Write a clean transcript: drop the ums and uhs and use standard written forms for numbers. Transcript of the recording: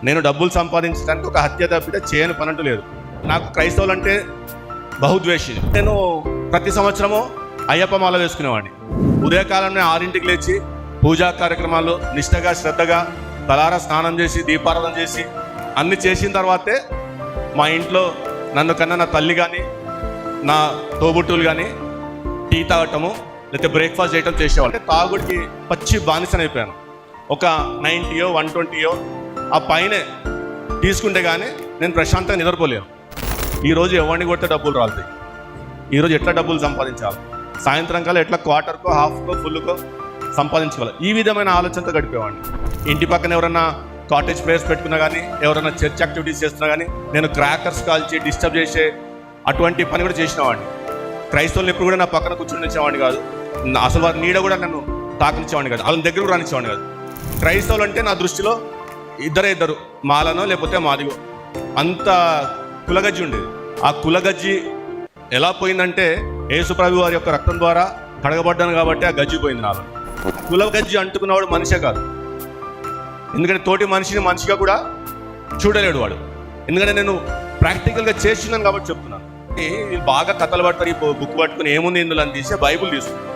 నేను డబ్బులు సంపాదించడానికి ఒక హత్య తప్పితే చేయని పనంటూ లేదు. నాకు క్రైస్తవులు అంటే బహుద్వేషి. నేను ప్రతి సంవత్సరము అయ్యప్ప మాల వేసుకునేవాడిని. ఉదయకాలంలో 6ంటికి లేచి పూజా కార్యక్రమాలు నిష్టగా శ్రద్ధగా తలారా స్నానం చేసి దీపారాధన చేసి అన్ని చేసిన తర్వాతే మా ఇంట్లో నన్ను కన్నా నా తల్లి కానీ నా తోబుట్టులు కానీ టీ తాగటము లేకపోతే బ్రేక్ఫాస్ట్ చేయటం చేసేవాళ్ళు. అంటే తాగుడికి పచ్చి బానిసనైపోయాను. ఒక 90 120 ఆ పైనే తీసుకుంటే కానీ నేను ప్రశాంతంగా నిద్రపోలేను. ఈరోజు ఎవరిని కొడితే డబ్బులు రాలుతాయి, ఈరోజు ఎట్లా డబ్బులు సంపాదించాలి, సాయంత్రం కల్లా ఎట్లా క్వార్టర్కో హాఫ్కో ఫుల్కో సంపాదించుకోవాలి, ఈ విధమైన ఆలోచనతో గడిపేవాడిని. ఇంటి పక్కన ఎవరన్నా కాటేజ్ ప్లేయర్స్ పెట్టుకున్నా కానీ ఎవరైనా చర్చ్ యాక్టివిటీస్ చేస్తున్నా కానీ నేను క్రాకర్స్ కాల్చి డిస్టర్బ్ చేసే అటువంటి పని కూడా చేసినవాడిని. క్రైస్తవులు ఎప్పుడు కూడా నా పక్కన కూర్చొనిచ్చేవాడిని కాదు, అసలు వారి నీడ కూడా నన్ను తాకనిచ్చేవాడిని కాదు, వాళ్ళని దగ్గర కూడా రానిచ్చేవాడిని కాదు. క్రైస్తవులు అంటే నా దృష్టిలో ఇద్దరు మాలనో లేకపోతే మాదిగో, అంత కులగజ్జి ఉండేది. ఆ కులగజ్జి ఎలా పోయిందంటే యేసుప్రభు వారి యొక్క రక్తం ద్వారా కడగబడ్డాను కాబట్టి ఆ గజ్జి పోయింది నాలో. కులగజ్జి అంటుకున్నవాడు మనిషే కాదు, ఎందుకంటే తోటి మనిషిని మనిషిగా కూడా చూడలేడు వాడు. ఎందుకంటే నేను ప్రాక్టికల్గా చేస్తున్నాను కాబట్టి చెప్తున్నాను. బాగా కథలు పడతారు, ఈ బుక్ పట్టుకుని ఏముంది ఇందులో అని తీసి బైబుల్ తీసుకున్నాను.